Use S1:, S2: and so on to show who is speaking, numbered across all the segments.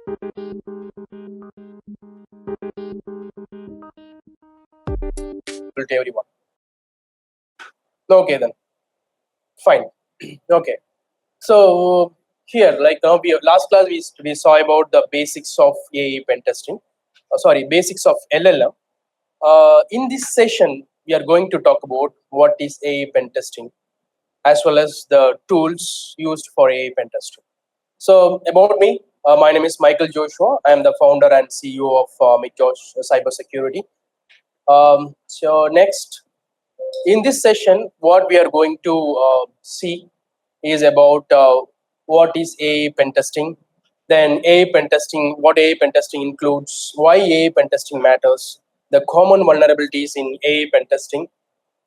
S1: To everyone. Okay, then fine. Okay, so here, like now, last class we saw about the basics of AI pen testing. Sorry, basics of LLM. In this session, we are going to talk about what is AI pen testing, as well as the tools used for AI pen testing. So about me, my name is Michael Joshua. I am the founder and CEO of MICH Cybersecurity. So next, in this session, what we are going to see is about what is AI pen testing, then AI pen testing, what AI pen testing includes, why AI pen testing matters, the common vulnerabilities in AI pen testing,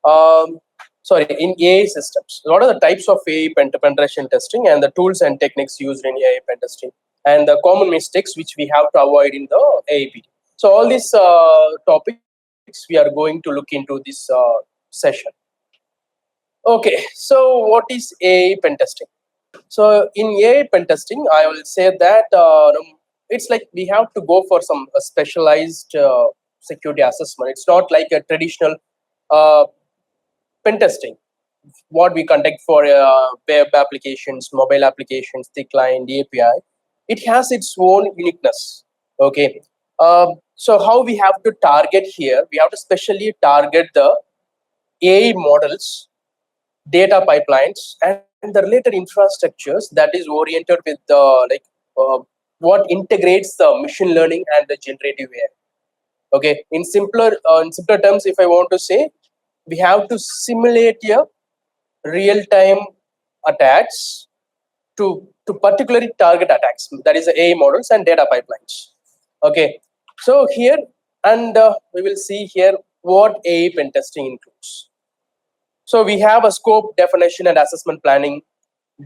S1: um, sorry, in AI systems. What are the types of AI penetration testing and the tools and techniques used in AI pen testing, and the common mistakes which we have to avoid in the AAPT. So all these topics we are going to look into this session. Okay, so what is AI pen testing? So in AI pen testing, I will say that it's like we have to go for some specialized security assessment. It's not like a traditional uh, pen testing, what we conduct for web applications, mobile applications, the client, the API. It has its own uniqueness. Okay. So how we have to target here? We have to specially target the AI models, data pipelines, and the related infrastructures that is oriented with the uh, what integrates the machine learning and the generative AI. Okay. In simpler terms, if I want to say, we have to simulate a real-time attacks to particularly target attacks, that is AI models and data pipelines. Okay, so here, and we will see here what AI pen testing includes. So we have a scope definition and assessment planning,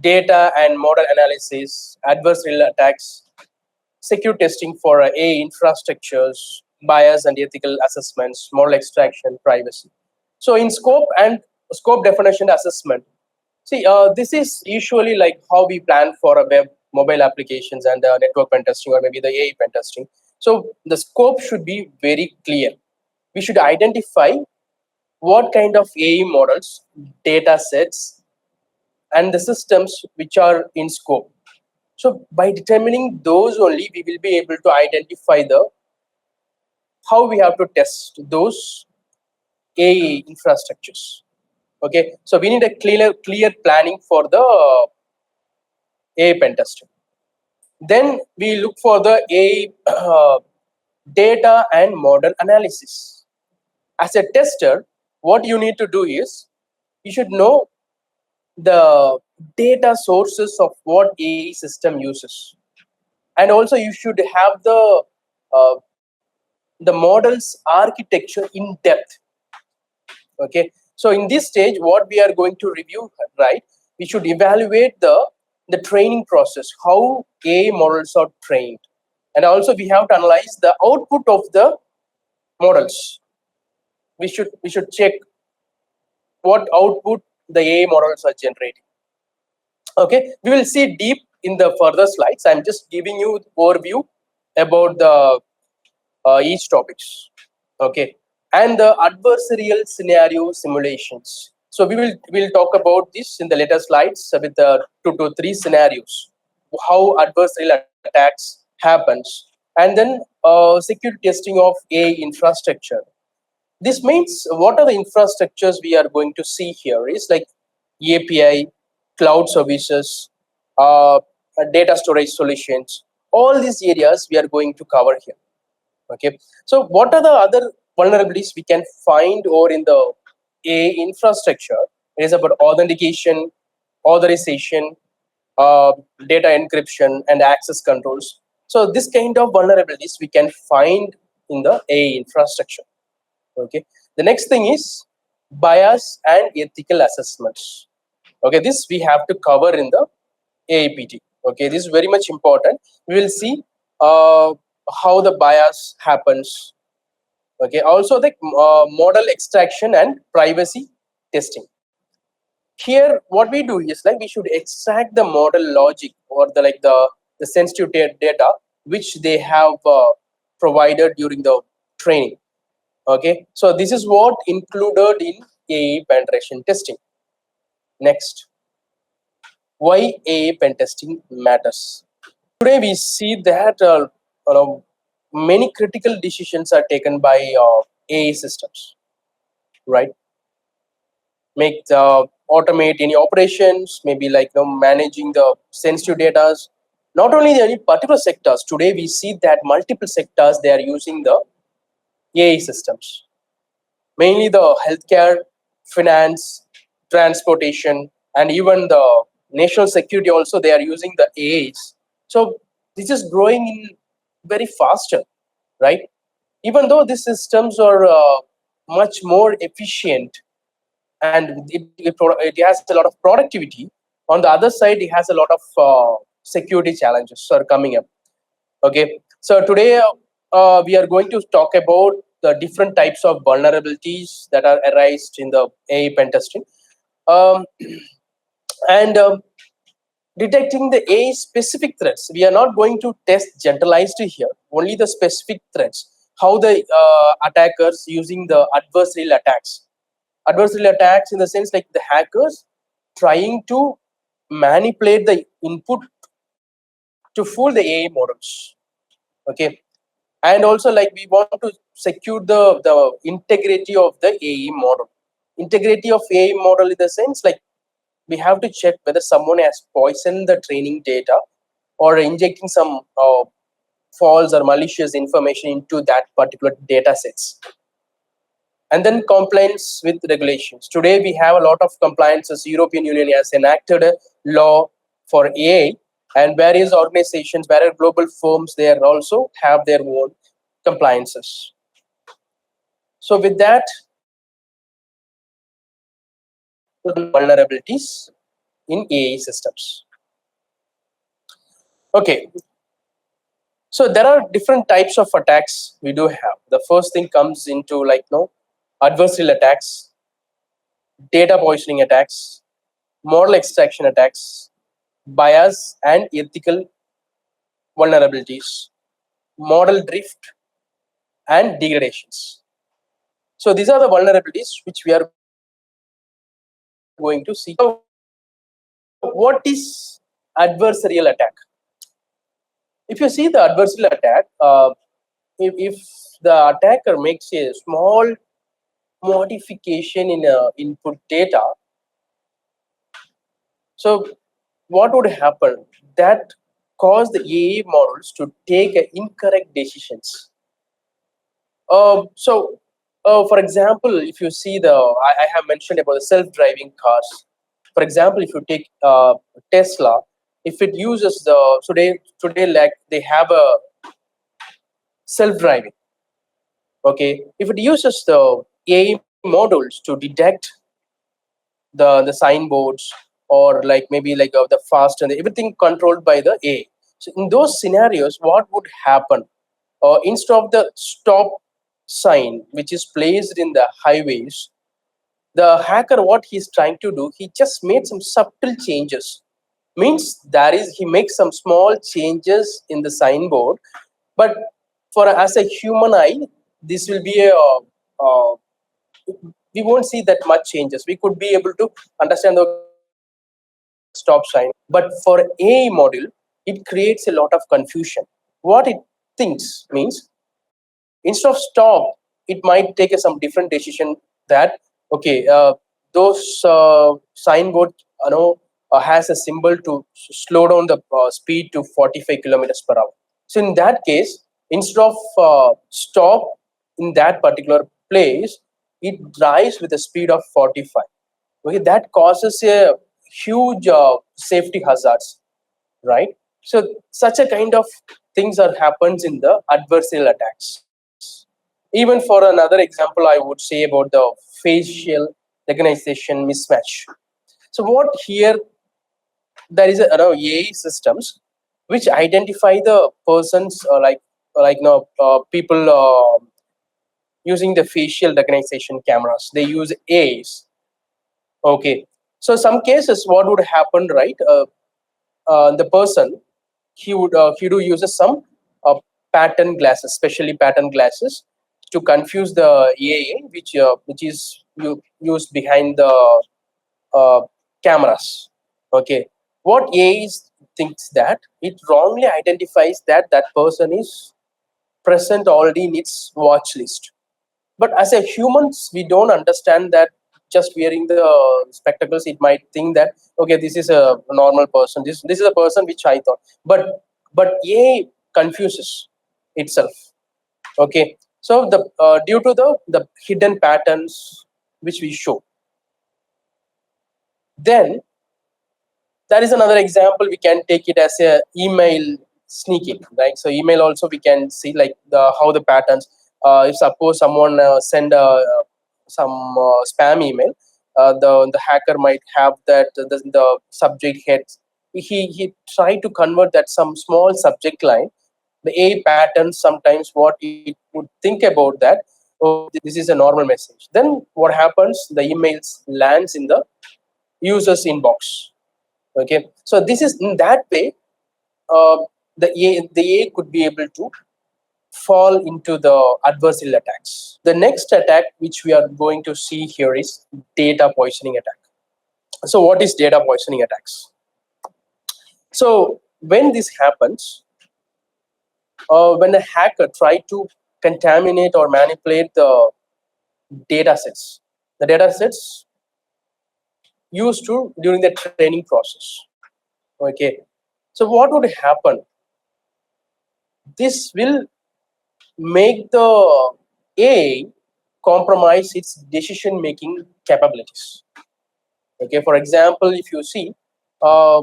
S1: data and model analysis, adversarial attacks, secure testing for AI infrastructures, bias and ethical assessments, model extraction, privacy. So in scope definition assessment, see, this is usually like how we plan for a web mobile applications and network pen testing, or maybe the AI pen testing. So the scope should be very clear. We should identify what kind of AI models, data sets, and the systems which are in scope. So by determining those only, we will be able to identify the how we have to test those AI infrastructures. Okay, so we need a clear planning for the AI pen testing. Then we look for the AI data and model analysis. As a tester, what you need to do is you should know the data sources of what AI system uses, and also you should have uh, the model's architecture in depth. Okay, so in this stage, what we are going to review, right? We should evaluate the training process, how AI models are trained, and also we have to analyze the output of the models. We should check what output the AI models are generating. Okay, we will see deep in the further slides. I'm just giving you overview about the each topics. Okay, and the adversarial scenario simulations. So we'll talk about this in the later slides with the 2 to 3 scenarios, how adversarial attacks happens, and then security testing of AI infrastructure. This means what are the infrastructures we are going to see here is like API, cloud services, data storage solutions. All these areas we are going to cover here. Okay, so what are the other vulnerabilities we can find over in the AI infrastructure? It is about authentication, authorization, uh, data encryption, and access controls. So this kind of vulnerabilities we can find in the AI infrastructure. Okay, the next thing is bias and ethical assessments. Okay, this we have to cover in the AAPT. Okay, this is very much important. We will see how the bias happens. Okay, also the model extraction and privacy testing. Here what we do is like we should extract the model logic or the sensitive data which they have provided during the training. Okay, so this is what included in AI penetration testing. Next, why AI pen testing matters. Today we see that many critical decisions are taken by AI systems, right? Make the automate any operations, maybe like managing the sensitive data. Not only in any particular sectors, today we see that multiple sectors they are using the AI systems. Mainly the healthcare, finance, transportation, and even the national security also they are using the AIs. So this is growing in very faster, right? Even though these systems are much more efficient and it has a lot of productivity, on the other side it has a lot of security challenges are coming up. Okay, so today we are going to talk about the different types of vulnerabilities that are arised in the AI pen testing, um, and detecting the AI specific threats. We are not going to test generalized here, only the specific threats. How the attackers using the adversarial attacks. Adversarial attacks in the sense like the hackers trying to manipulate the input to fool the AI models. Okay, and also like we want to secure the integrity of the AI model. Integrity of AI model in the sense like we have to check whether someone has poisoned the training data or injecting some false or malicious information into that particular data sets. And then compliance with regulations. Today we have a lot of compliances. European Union has enacted a law for AI, and various organizations, various global firms, they are also have their own compliances. So with that, vulnerabilities in AI systems. Okay, so there are different types of attacks we do have. The first thing comes into like adversarial attacks, data poisoning attacks, model extraction attacks, bias and ethical vulnerabilities, model drift and degradations. So these are the vulnerabilities which we are going to see. So what is adversarial attack? If you see the adversarial attack, if the attacker makes a small modification in input data, so what would happen? That cause the AI models to take incorrect decisions. For example, if you see I have mentioned about the self-driving cars. For example, if you take Tesla, if it uses today like they have a self-driving. Okay, if it uses the AI models to detect the signboards or like maybe like the fast and everything controlled by the AI. So in those scenarios, what would happen? Instead of the stop sign which is placed in the highways, the hacker what he's trying to do, he just made some subtle changes. Means he makes some small changes in the signboard, but for as a human eye, this will be uh, we won't see that much changes. We could be able to understand the stop sign, but for AI module, it creates a lot of confusion. What it thinks means instead of stop, it might take some different decision that okay, those signboard has a symbol to slow down the speed to 45 kilometers per hour. So in that case, instead of stop in that particular place, it drives with a speed of 45. Okay, that causes a huge safety hazards, right? So such a kind of things are happens in the adversarial attacks. Even for another example, I would say about the facial recognition mismatch. So what here there is AI systems which identify the persons people using the facial recognition cameras. They use AIs. Okay, so some cases what would happen, right? The person he do uses some pattern glasses, especially pattern glasses, to confuse the AI, which is used behind the uh, cameras. Okay, what AI thinks that it wrongly identifies that that person is present already in its watch list. But as a humans, we don't understand that just wearing the spectacles, it might think that okay, this is a normal person. This is a person which I thought. But AI confuses itself. Okay, so the due to the hidden patterns which we show, then that is another example. We can take it as a email sneaking, right? So email also we can see like the how the patterns. If suppose someone send some spam email, the hacker might have that the subject head. He tried to convert that some small subject line. The A pattern sometimes what it would think about that. Oh, this is a normal message. Then what happens? The emails lands in the user's inbox. Okay, so this is in that way uh, the A could be able to fall into the adversarial attacks. The next attack which we are going to see here is data poisoning attack. So what is data poisoning attacks? So when this happens, when a hacker try to contaminate or manipulate the data sets used to during the training process. Okay, so what would happen? This will make the AI compromise its decision making capabilities. Okay, for example, if you see uh,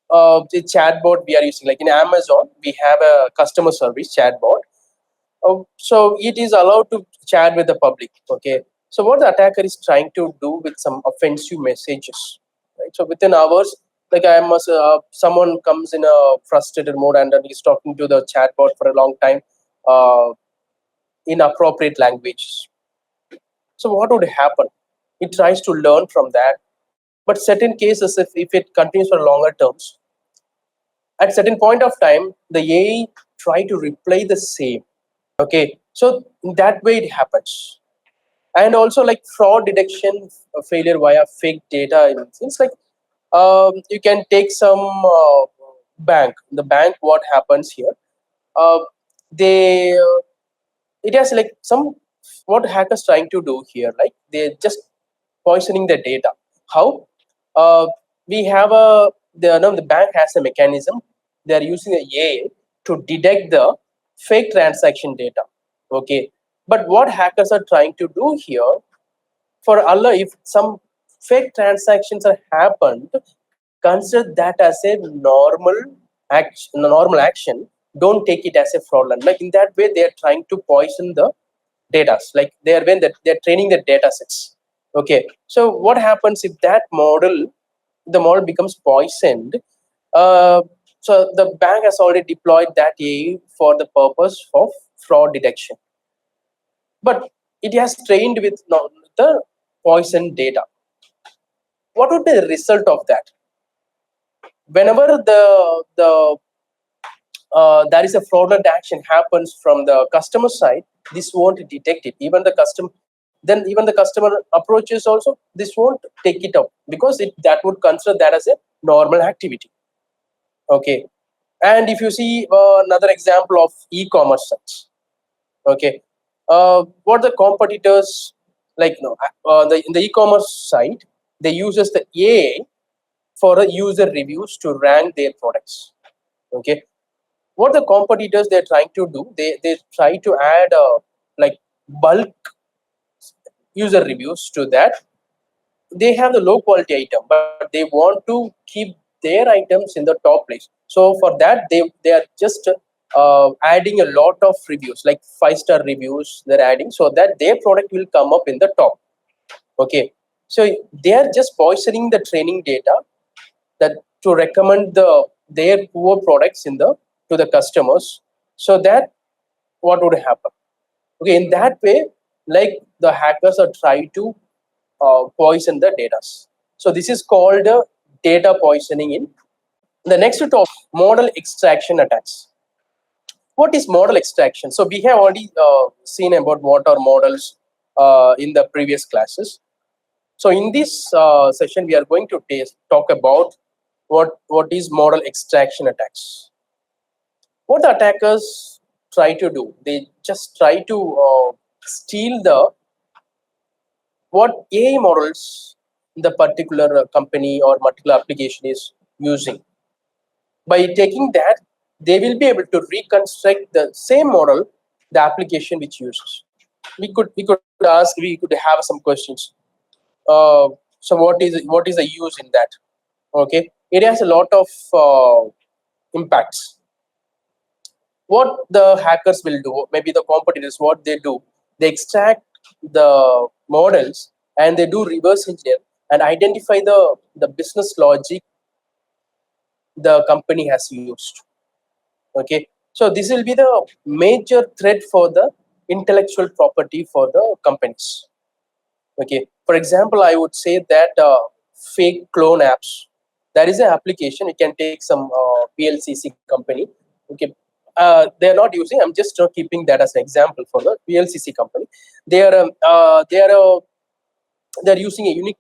S1: the chatbot we are using, like in Amazon, we have a customer service chatbot. So it is allowed to chat with the public. Okay, so what the attacker is trying to do with some offensive messages, right? So within hours, like someone comes in a frustrated mode and then he's talking to the chatbot for a long time. Inappropriate language. So what would happen? It tries to learn from that. But certain cases, if it continues for longer terms, at certain point of time, the AI try to replay the same. Okay, so in that way it happens. And also like fraud detection failure via fake data. It's like you can take some bank. The bank, what happens here? Uh, they it has like some what hackers trying to do here, like they're just poisoning the data. How? We have the bank has a mechanism. They are using a AI to detect the fake transaction data. Okay, but what hackers are trying to do here, for Allah, if some fake transactions are happened, consider that as a normal action. Don't take it as a fraudulent. Like in that way, they are trying to poison the data. Like they're training the data sets. Okay, so what happens if that the model becomes poisoned? Uh, so the bank has already deployed that AI for the purpose of fraud detection, but it has trained with the poison data. What would be the result of that? Whenever there is a fraudulent action happens from the customer side, this won't detect it. Even the customer approaches also, this won't take it up because that would consider that as a normal activity. Okay, and if you see another example of e-commerce sites. Okay, what the competitors like? No, in the e-commerce site, they uses the AI for a user reviews to rank their products. Okay, what the competitors they're trying to do, they try to add like bulk user reviews to that. They have the low quality item, but they want to keep their items in the top place. So for that, they are just adding a lot of reviews, like 5-star reviews they're adding, so that their product will come up in the top. Okay, so they are just poisoning the training data that to recommend their poor products to the customers, so that what would happen? Okay, in that way, like the hackers are trying to poison the data. So this is called data poisoning. In the next topic, model extraction attacks. What is model extraction? So we have already seen about what are models in the previous classes. So in this session, we are going to talk about what is model extraction attacks. What the attackers try to do, they just try to steal the what AI models the particular company or particular application is using. By taking that, they will be able to reconstruct the same model the application which uses. We could have some questions. So what is the use in that? Okay, it has a lot of impacts. What the hackers will do, maybe the competitors, what they do, they extract the models and they do reverse engineer and identify the business logic the company has used. Okay, so this will be the major threat for the intellectual property for the companies. Okay, for example, I would say that fake clone apps, there is an application. You can take some PLCC company. Okay, they are not using, I'm just keeping that as an example for the PLCC company. They're using a unique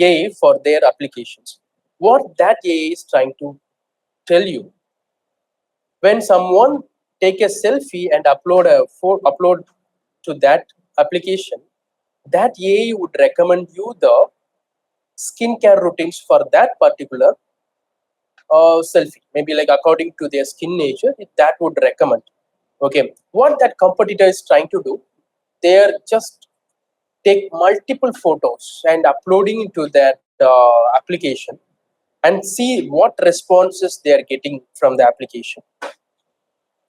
S1: AI for their applications. What that AI is trying to tell you, when someone take a selfie and upload to that application, that AI would recommend you the skincare routines for that particular selfie. Maybe like according to their skin nature, that would recommend. Okay, what that competitor is trying to do, they're just take multiple photos and uploading into that application and see what responses they are getting from the application.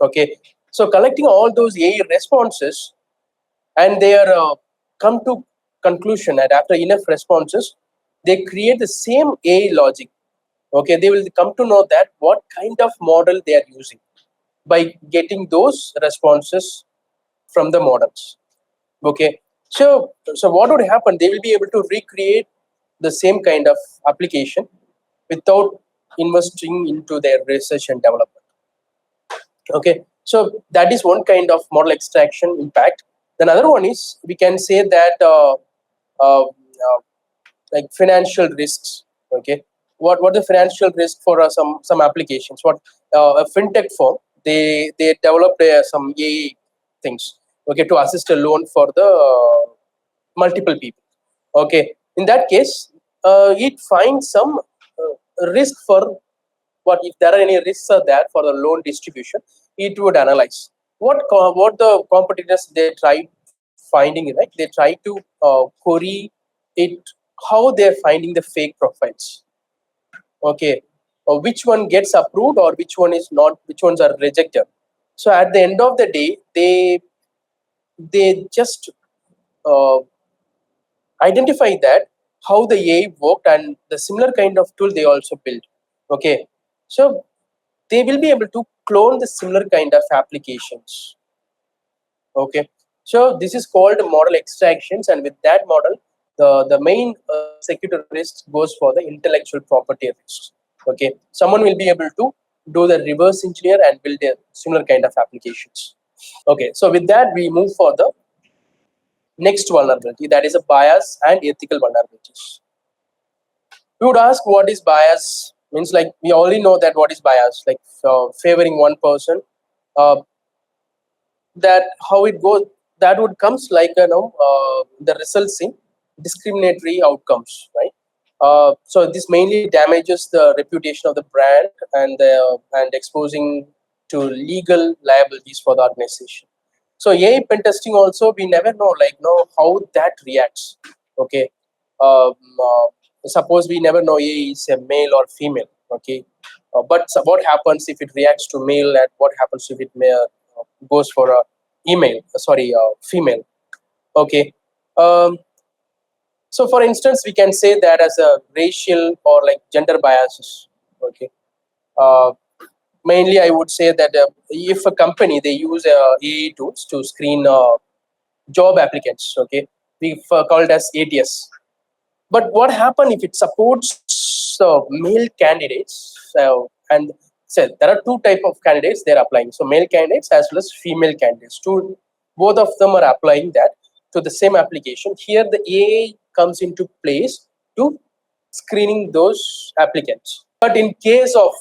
S1: Okay, so collecting all those AI responses, and they are come to conclusion that after enough responses, they create the same AI logic. Okay, they will come to know that what kind of model they are using by getting those responses from the models. Okay, so what would happen, they will be able to recreate the same kind of application without investing into their research and development. Okay, so that is one kind of model extraction impact. Then another one is, we can say that like financial risks. Okay, what the financial risk for some applications, what a fintech firm, they developed some AI things, okay, to assist a loan for the multiple people. Okay, in that case, it finds some risk for what, if there are any risks are there for the loan distribution, it would analyze what the competitors they try finding, right? They try to query it, how they're finding the fake profiles. Okay, or which one gets approved or which one is not, which ones are rejected. So at the end of the day, they just uh, identify that how the AI worked, and the similar kind of tool they also built. Okay, so they will be able to clone the similar kind of applications. Okay, so this is called model extractions, and with that model, the main security risk goes for the intellectual property risks. Okay, someone will be able to do the reverse engineer and build a similar kind of applications. Okay, so with that, we move for the next vulnerability, that is a bias and ethical vulnerabilities. We would ask, what is bias? Means like we already know that what is bias, like favoring one person. That how it goes, that would comes like the results in discriminatory outcomes, right? So this mainly damages the reputation of the brand and exposing to legal liabilities for the organization. So AI pen testing also, we never know how that reacts. Okay, um, suppose we never know AI is a male or female. Okay, but what happens if it reacts to male, and what happens if it goes for a female? Okay, um, so for instance, we can say that as a racial or like gender biases. Okay, uh, mainly I would say that if a company they use AI tools to screen job applicants, okay, we called as ATS. But what happen if it supports male candidates and said, there are two type of candidates they're applying. So male candidates as well as female candidates. Both of them are applying that to the same application. Here the AI comes into place to screening those applicants. But in case of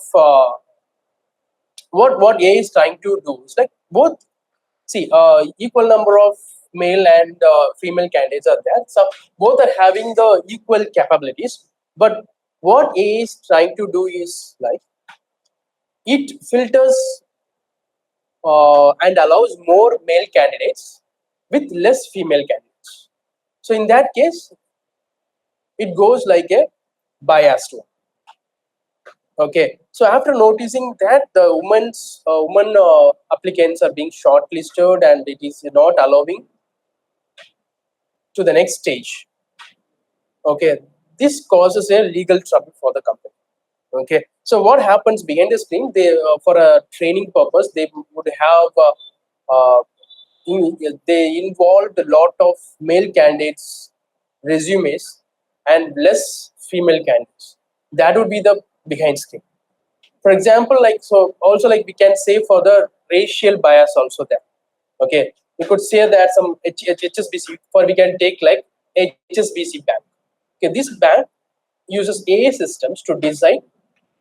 S1: what AI is trying to do is like both equal number of male and female candidates are there. So both are having the equal capabilities. But what AI is trying to do is like it filters and allows more male candidates with less female candidates. So in that case, it goes like a biased one. Okay, so after noticing that the women applicants are being shortlisted and it is not allowing to the next stage. Okay, this causes a legal trouble for the company. Okay, so what happens behind the screen? They for a training purpose, they would have they involved a lot of male candidates resumes and less female candidates. That would be the behind screen. For example, like so also like we can say for the racial bias also there. Okay, we could say that some HSBC, for we can take like HSBC bank. Okay, this bank uses AI systems to decide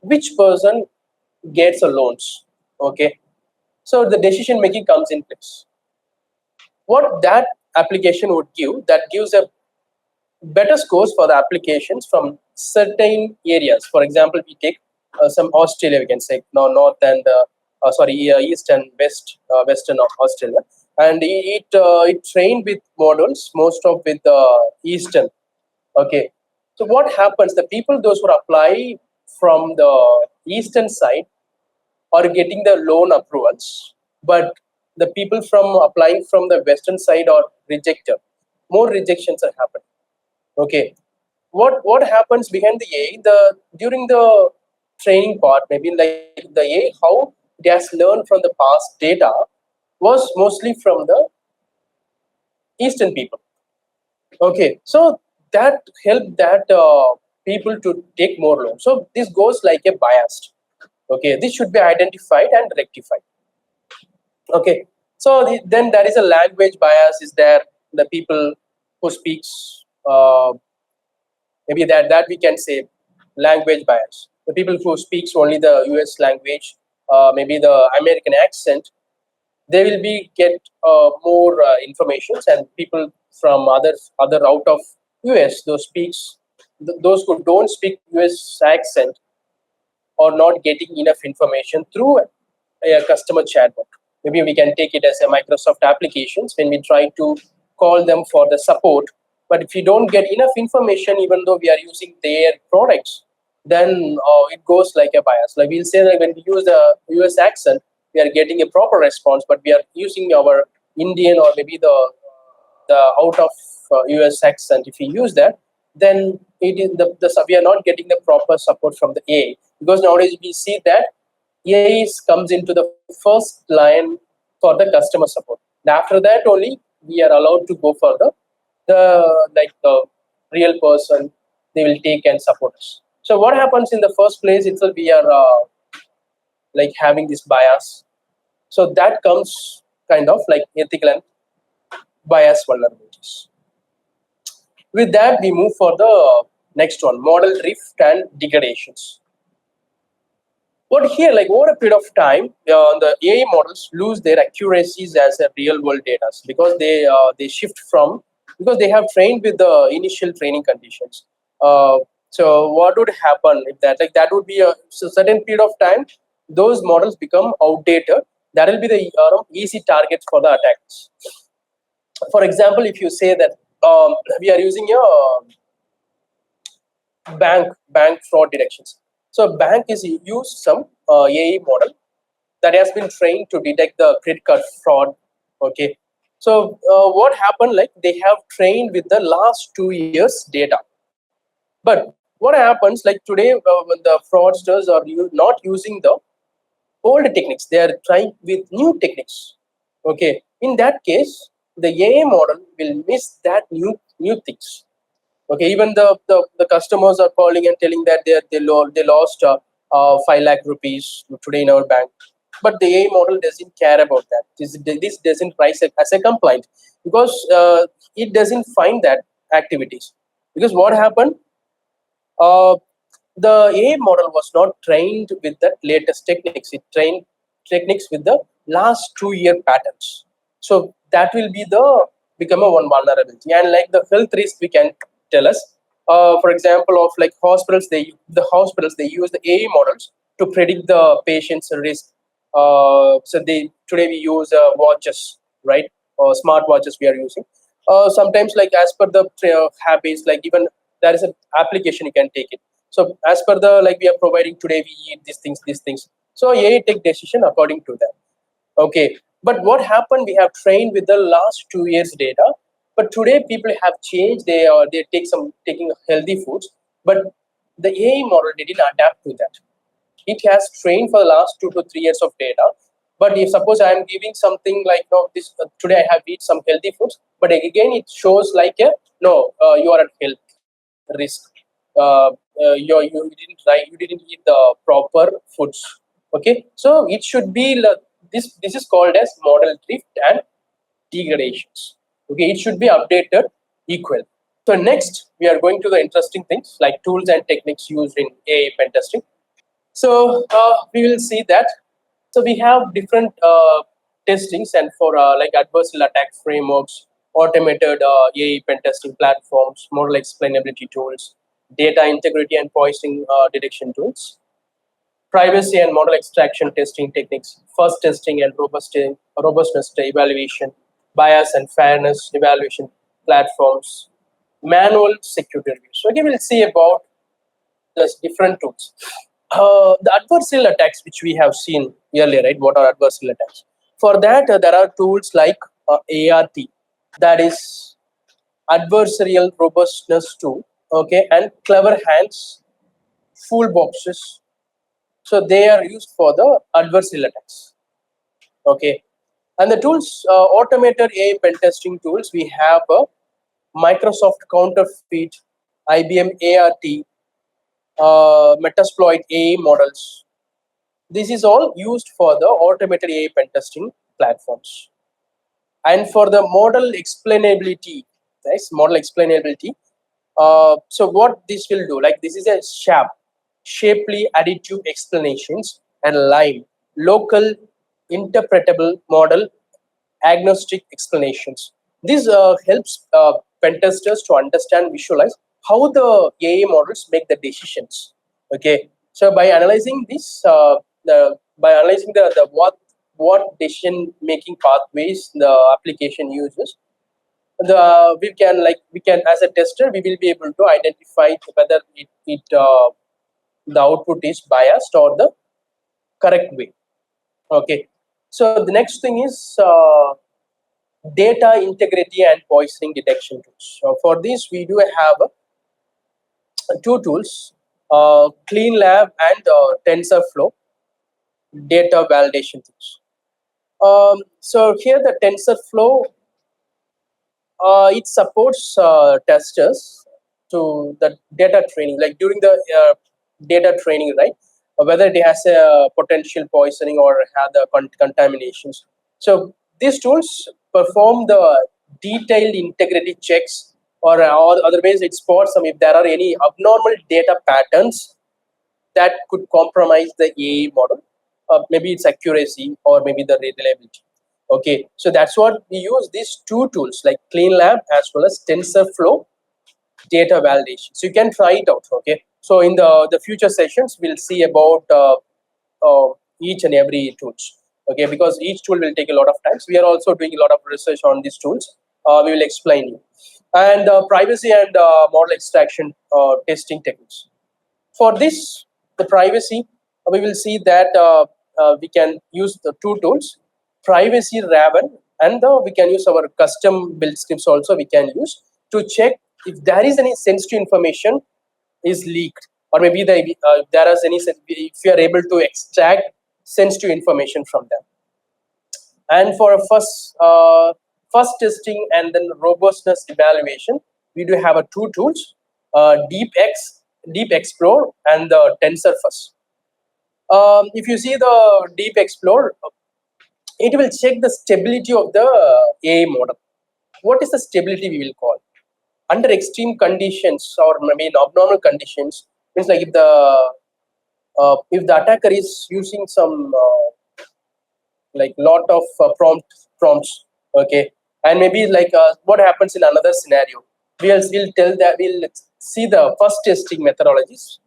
S1: which person gets a loans. Okay, so the decision making comes in place. What that application would give, that gives a better scores for the applications from certain areas. For example, we take some Australia, we can say now north and east and western Australia, and it trained with models most of with eastern. Okay, so what happens? The people those who apply from the eastern side are getting the loan approvals, but the people from applying from the western side are rejected. More rejections are happening. Okay, what happens behind the AI? The during the training part, maybe like the AI, how it has learned from the past data was mostly from the eastern people. Okay, so that helped that people to take more loans. So this goes like a biased. Okay, this should be identified and rectified. Okay, so then there is a language bias. Is there the people who speaks maybe that we can say language bias. The people who speaks only the US language, maybe the American accent, they will be get more informations, and people from other out of US those who don't speak US accent are not getting enough information through a customer chatbot. Maybe we can take it as a Microsoft applications when we try to call them for the support. But if you don't get enough information, even though we are using their products, then it goes like a bias. Like we'll say that when we use a US accent, we are getting a proper response, but we are using our Indian or maybe the out of US accent. If we use that, then it is we are not getting the proper support from the AI, because nowadays we see that AI comes into the first line for the customer support. And after that only we are allowed to go for the real person. They will take and support us. So what happens in the first place itself? We are like having this bias. So that comes kind of like ethical and bias vulnerabilities. With that, we move for the next one: model drift and degradations. But here, like over a period of time, the AI models lose their accuracies as a real world data, because they shift from, because they have trained with the initial training conditions. So what would happen if that would be a certain period of time, those models become outdated. That will be the easy targets for the attackers. For example, if you say that we are using a bank fraud detections. So bank is used some AI model that has been trained to detect the credit card fraud. Okay, so what happened? Like they have trained with the last 2 years data. But what happens? Like today, when the fraudsters are not using the old techniques, they are trying with new techniques. Okay, in that case, the AI model will miss that new things. Okay, even the customers are calling and telling that they lost 5 lakh rupees today in our bank. But the AI model doesn't care about that. This doesn't price it as a complaint because it doesn't find that activities. Because what happened? Uh, the AI model was not trained with the latest techniques. It trained techniques with the last 2 year patterns. So that will be the become a one vulnerability. And like the health risk, we can tell us. For example, of like hospitals they use the AI models to predict the patient's risk. So they today we use watches, right? Smart watches we are using. Sometimes like as per the habits, like even there is an application you can take it. So as per the like we are providing today, we eat these things. So AI take decision according to that. Okay, but what happened? We have trained with the last 2 years data, but today people have changed. They taking healthy foods, but the AI model didn't adapt to that. It has trained for the last 2 to 3 years of data. But if suppose I am giving something like no, this today I have eat some healthy foods, but again it shows like a no, you are at health risk. You didn't eat the proper foods. Okay, so it should be this is called as model drift and degradations. Okay, it should be updated equal. So next we are going to the interesting things like tools and techniques used in AI pen testing. So we will see that. So we have different testings and for like adversarial attack frameworks, automated AI pen testing platforms, model explainability tools, data integrity and poisoning detection tools, privacy and model extraction testing techniques, first testing and robustness evaluation, bias and fairness evaluation platforms, manual security reviews. So again, we'll see about the different tools. The adversarial attacks, which we have seen earlier, right? What are adversarial attacks? For that, there are tools like ART, that is adversarial robustness tool, okay, and clever hands, fool boxes. So they are used for the adversarial attacks, okay. And the tools, automated AI pen testing tools, we have Microsoft Counterfeit, IBM ART, Metasploit AI models. This is all used for the automated AI pen testing platforms. And for the model explainability, nice model explainability. So what this will do, like this is a shapely additive explanations and line, local interpretable model agnostic explanations. This helps pen testers to understand, visualize how the AI models make the decisions. Okay, so by analyzing this, by analyzing the what decision making pathways the application uses, we can as a tester we will be able to identify whether the output is biased or the correct way. Okay, so the next thing is data integrity and poisoning detection tools. So for this, we do have two tools, Clean Lab and TensorFlow data validation tools. So here the TensorFlow, it supports testers to the data training, like during the data training, right? Whether it has a potential poisoning or have the contaminations. So these tools perform the detailed integrity checks, or otherwise it spots some if there are any abnormal data patterns that could compromise the AI model, maybe its accuracy or maybe the reliability. Okay, so that's what we use these two tools like Clean Lab as well as TensorFlow data validation. So you can try it out. Okay, so in the future sessions, we'll see about each and every tools. Okay, because each tool will take a lot of time. So we are also doing a lot of research on these tools. We will explain you. And privacy and model extraction testing techniques. For this, the privacy, we will see that we can use the two tools, Privacy Raven, and we can use our custom build scripts also we can use to check if there is any sensitive information is leaked, or maybe there is any, if you are able to extract sensitive information from them. And for a first testing and then robustness evaluation, we do have two tools, Deep Explore and the TensorFirst. If you see the deep explore, it will check the stability of the AI model. What is the stability we will call? Under extreme conditions or maybe in abnormal conditions, means like if the attacker is using some like lot of prompts, okay, and maybe like what happens in another scenario, we'll tell that we'll see the first testing methodologies,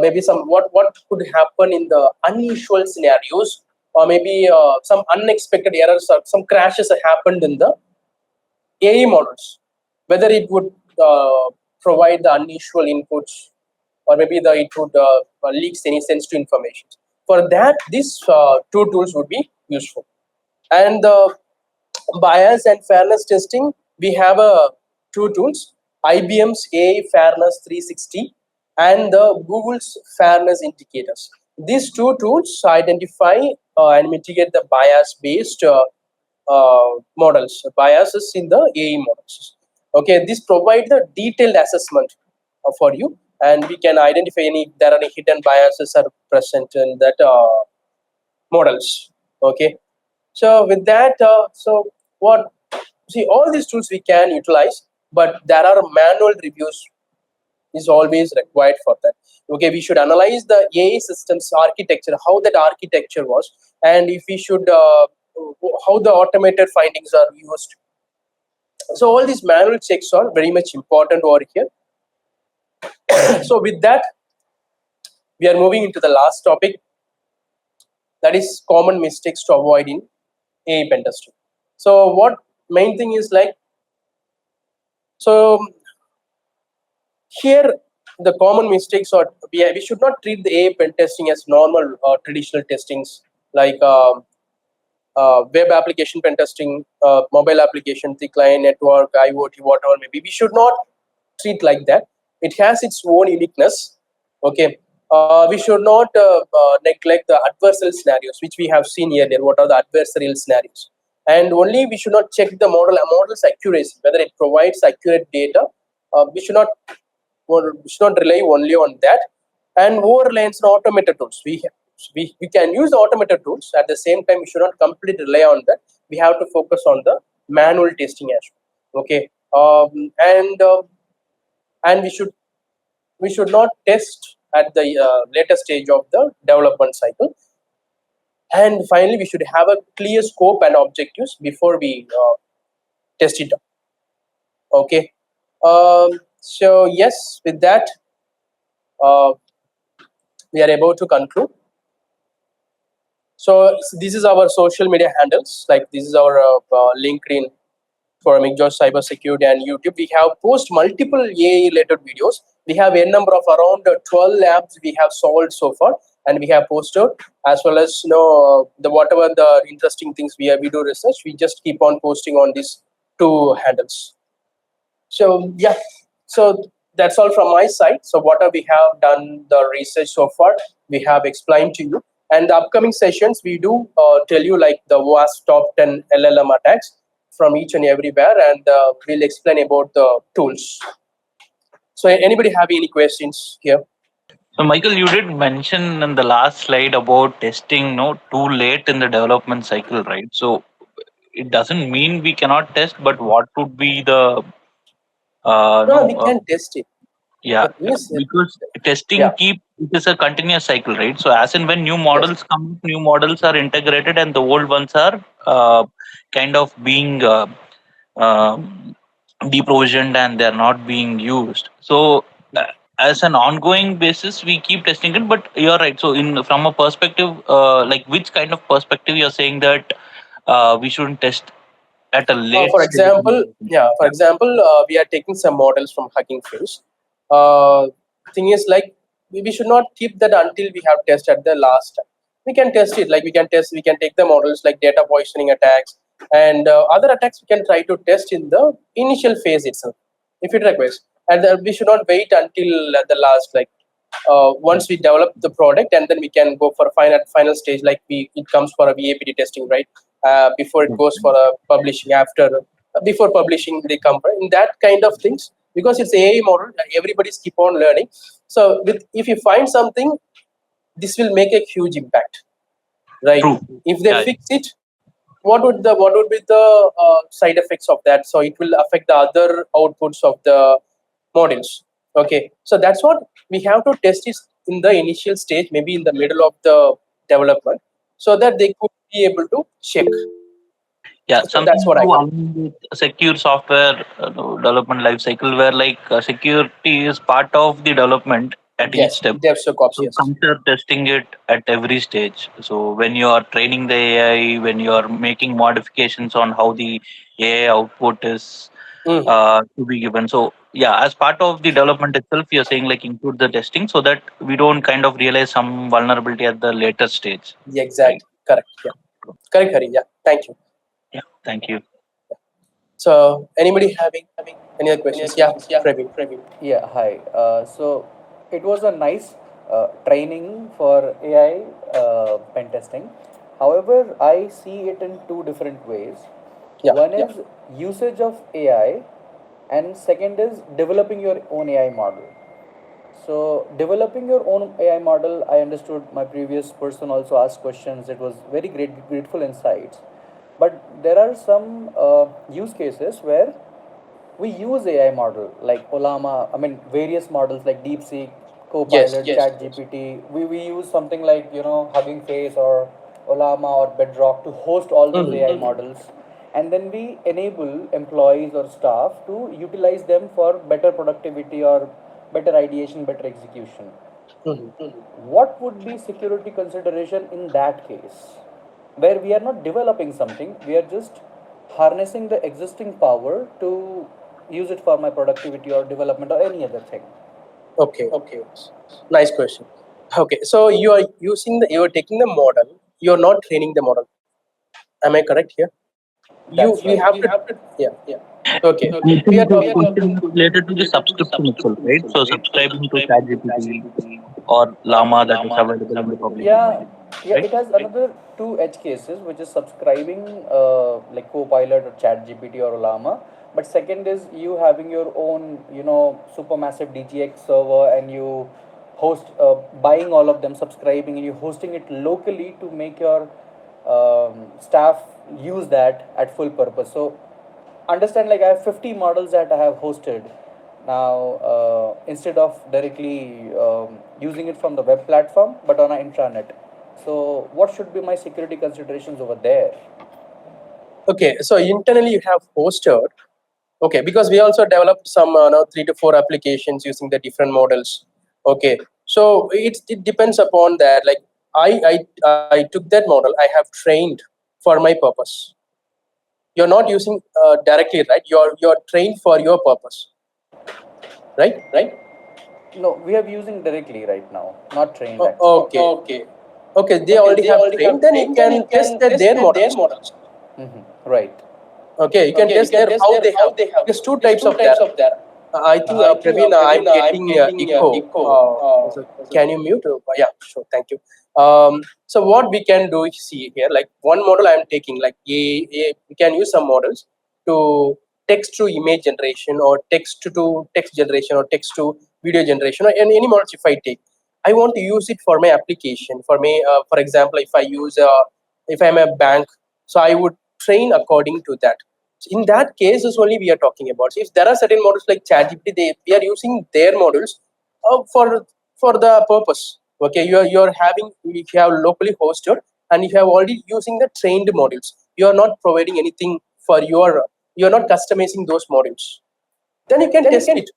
S1: maybe some what could happen in the unusual scenarios, or maybe some unexpected errors or some crashes that happened in the AI models, whether it would provide the unusual inputs, or maybe it would leaks any sensitive information. For that, these two tools would be useful. And the bias and fairness testing, we have two tools: IBM's AI Fairness 360 and the Google's Fairness Indicators. These two tools identify and mitigate the bias-based models, biases in the AI models. Okay, this provides the detailed assessment for you, and we can identify if there are any hidden biases are present in that models. Okay, so with that, all these tools we can utilize, but there are manual reviews is always required for that. Okay, we should analyze the AI systems architecture, how that architecture was, and if we should how the automated findings are used. So all these manual checks are very much important over here. So with that, we are moving into the last topic, that is common mistakes to avoid in AI pen testing. So what main thing is like, so here the common mistakes are we should not treat the AI pen testing as normal traditional testings like web application pen testing, mobile application, the client network, IoT, whatever maybe. We should not treat like that. It has its own uniqueness. Okay, we should not neglect the adversarial scenarios, which we have seen earlier. What are the adversarial scenarios? And only we should not check the model's accuracy, whether it provides accurate data. We should not rely only on that, and over reliance on automated tools. We can use the automated tools. At the same time, we should not completely rely on that. We have to focus on the manual testing as well. Okay, and we should not test at the later stage of the development cycle. And finally, we should have a clear scope and objectives before we test it out. Okay, so yes, with that, we are able to conclude. So this is our social media handles. Like this is our LinkedIn for 𝐏𝐄𝐍𝐓 Cybersecurity and YouTube. We have post multiple AI related videos. We have a number of around 12 labs we have solved so far, and we have posted, as well as the whatever the interesting things we do research. We just keep on posting on these two handles. So yeah, so that's all from my side. So what we have done the research so far, we have explained to you. And the upcoming sessions, we do tell you like the WASP top 10 LLM attacks from each and everywhere, and we'll explain about the tools. So anybody have any questions here?
S2: So Michael, you did mention in the last slide about testing too late in the development cycle, right? So it doesn't mean we cannot test, but what would be the
S1: No, we can test it.
S2: yeah,
S1: Yes,
S2: because testing
S1: yeah.
S2: it is a continuous cycle, right? So as and when new models come, new models are integrated, and the old ones are kind of being deprovisioned, and they're not being used. So as an ongoing basis, we keep testing it. But you're right. So from a perspective, like which kind of perspective you're saying that we shouldn't test at a late
S1: For
S2: stage?
S1: example, we are taking some models from Hugging Face. Thing is like we should not keep that until we have tested the last time. We can test it, like we can take the models like data poisoning attacks and other attacks. We can try to test in the initial phase itself if it requires, and we should not wait until the last, like once we develop the product, and then we can go for a final stage, like it comes for a VAPD testing, right? Before it goes for a publishing, before publishing they come in that kind of things, because it's AI model, everybody's keep on learning. So if you find something, this will make a huge impact, right?
S2: True.
S1: If they
S2: Yeah.
S1: fix it, what would be the side effects of that? So it will affect the other outputs of the models. Okay, so that's what we have to test it in the initial stage, maybe in the middle of the development, so that they could be able to check.
S2: Yeah,
S1: So that's
S2: something
S1: what
S2: to
S1: I can.
S2: align with secure software development life cycle, where like security is part of the development at each
S1: Yes,
S2: step.
S1: DevSecOps.
S2: So
S1: Yes.
S2: consider testing it at every stage. So when you are training the AI, when you are making modifications on how the AI output is
S1: Mhm.
S2: to be given. So yeah, as part of the development itself, you're saying like include the testing so that we don't kind of realize some vulnerability at the later stage.
S1: Yeah,
S2: Right.
S1: exactly. Correct. Yeah. Correct, Hari. Yeah. Thank you.
S2: Yeah. Thank you.
S1: So anybody having any other questions? Yeah, Praveen.
S3: Yeah, hi. So it was a nice training for AI pen testing. However, I see it in two different ways.
S1: Yeah.
S3: One is usage of AI, and second is developing your own AI model. So developing your own AI model, I understood my previous person also asked questions. It was very grateful insights. But there are some use cases where we use AI model like Olama, I mean various models like DeepSeek,
S1: Yes.
S3: Copilot, ChatGPT. We use something like Hugging Face or Olama or Bedrock to host all those
S1: Mhm.
S3: AI models, and then we enable employees or staff to utilize them for better productivity or better ideation, better execution.
S1: Mhm.
S3: What would be security consideration in that case, where we are not developing something, we are just harnessing the existing power to use it for my productivity or development or any other thing?
S1: Okay. Nice question. Okay, so you are taking the model. You are not training the model. Am I correct here?
S3: That's
S1: We
S3: right.
S1: have to. Yeah. Okay.
S2: I
S1: We are
S2: think the
S1: talking.
S2: question is related to the subscription itself, right? So subscribing to ChatGPT or Llama that is available in the public
S3: Yeah,
S2: domain,
S3: yeah.
S2: right?
S3: It has another two edge cases, which is subscribing like Copilot or ChatGPT or Llama. But second is you having your own, supermassive DGX server, and you host buying all of them, subscribing, and you hosting it locally to make your staff use that at full purpose. So understand, like I have 50 models that I have hosted now, instead of directly using it from the web platform but on an intranet. So what should be my security considerations over there?
S1: Okay, so internally you have hosted. Okay, because we also developed some 3 to 4 applications using the different models. Okay, so it depends upon that. Like I took that model. I have trained for my purpose. You're not using directly, right? You're trained for your purpose, right?
S3: No, we are using directly right now, not trained
S1: Oh,
S3: actually.
S1: okay. Okay, they already have trained. Then you can test their models.
S3: Right.
S1: Okay, you can test their how they have. There's two types of there. I think Praveen, I'm getting echo. So can you mute? Yeah, sure. Thank you. So what we can do is see here, like one model I'm taking, like we can use some models to text to image generation or text to text generation or text to video generation or any models. If I take, I want to use it for my application. For me, for example, if I'm a bank, so I would train according to that. So in that case, is only we are talking about. So if there are certain models like ChatGPT, we are using their models for the purpose. Okay, you're having, if you have locally hosted and if you have already using the trained models, you are not providing anything for you're not customizing those models. Then you can test it.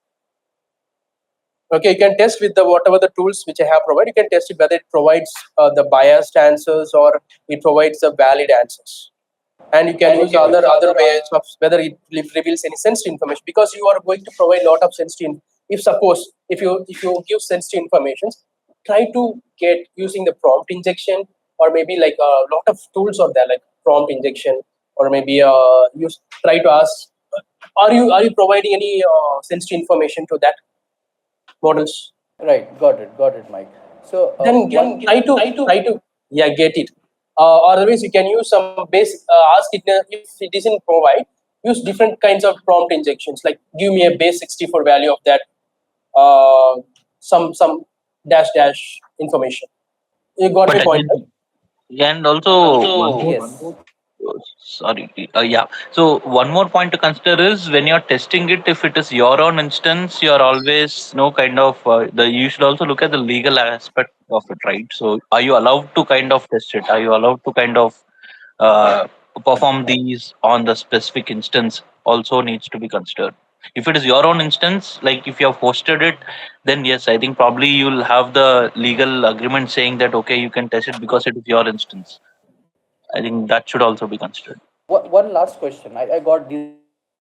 S1: Okay, you can test with the whatever the tools which I have provided. You can test it whether it provides the biased answers or it provides the valid answers, and you can use other ways of whether it reveals any sensitive information, because you are going to provide a lot of sensitive. If suppose if you give sensitive information, try to get using the prompt injection, or maybe like a lot of tools are there like prompt injection, or maybe use try to ask, are you providing any sensitive information to that models?
S3: Right. Got it, Mike. So
S1: Then try to yeah, get it. Or otherwise you can use some basic ask it, if it isn't provide, use different kinds of prompt injections, like give me a base 64 value of that, uh, some dash information. You got my
S2: But
S1: point, right?
S2: again, and also one more.
S3: Yes.
S2: Sorry. Yeah. So one more point to consider is when you're testing it, if it is your own instance, you're always no kind of you should also look at the legal aspect of it, right? So are you allowed to kind of test it? Are you allowed to kind of uh, perform these on the specific instance? Also needs to be considered. If it is your own instance, like if you have hosted it, then yes, I think probably you'll have the legal agreement saying that okay, you can test it because it is your instance. I think that should also be considered.
S3: One last question. I got these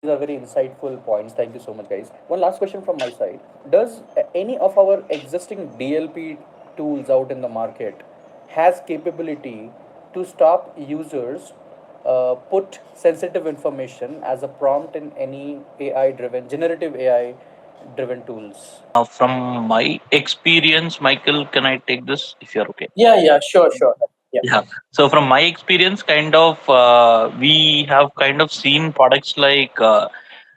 S3: are very insightful points. Thank you so much, guys. One last question from my side. Does any of our existing DLP tools out in the market has capability to stop users put sensitive information as a prompt in any AI driven generative AI driven tools?
S2: From my experience, Michael, can I take this if you're okay?
S1: Yeah, yeah, sure, sure. Yeah.
S2: Yeah. So from my experience, kind of, we have kind of seen products like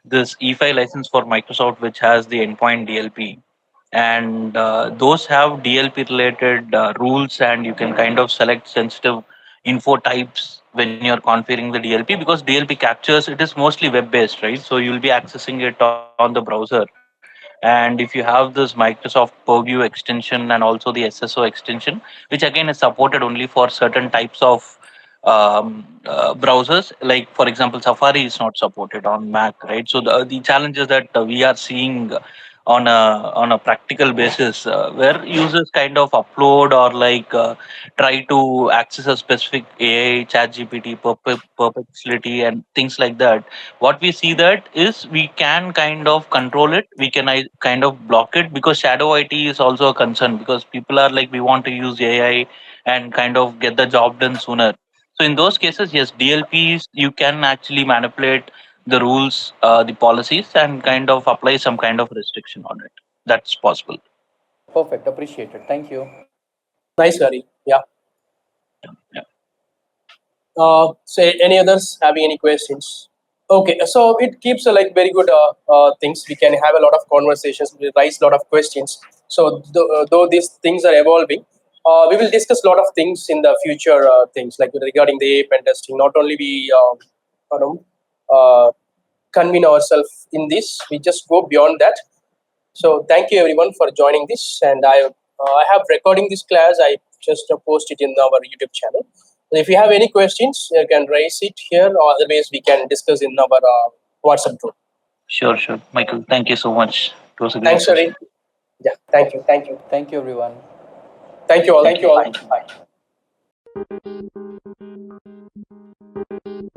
S2: this E5 license for Microsoft, which has the endpoint DLP, and those have DLP related rules, and you can kind of select sensitive info types when you're configuring the DLP because DLP captures it is mostly web based, right? So you'll be accessing it on the browser. And if you have this Microsoft Purview extension and also the SSO extension, which again is supported only for certain types of browsers, like for example, Safari is not supported on Mac, right? So the challenges that we are seeing on a practical basis, where users kind of upload or like try to access a specific AI, Chat GPT, perplexity, and things like that. What we see that is we can kind of control it, we can kind of block it, because shadow IT is also a concern because people are like we want to use AI and kind of get the job done sooner. So in those cases, yes, DLPs, you can actually manipulate the rules, the policies, and kind of apply some kind of restriction on it. That's possible.
S3: Perfect. Appreciate it. Thank you.
S1: Nice, Hari. Yeah.
S2: Yeah.
S1: So any others having any questions? Okay, so it keeps like very good things. We can have a lot of conversations, we raise a lot of questions. So though these things are evolving, we will discuss a lot of things in the future. Things like regarding the AI pen testing. Not only we you know, convene ourselves in this, we just go beyond that. So thank you everyone for joining this, and I have recording this class. I just post it in our YouTube channel. So if you have any questions, you can raise it here, or otherwise we can discuss in our WhatsApp group.
S2: Sure, sure. Michael, thank you so much. It was a great
S1: Thanks,
S2: session.
S1: Hari. Yeah, thank you.
S3: Thank you, everyone.
S1: Thank you all.
S2: Thank you.
S1: Bye. Bye.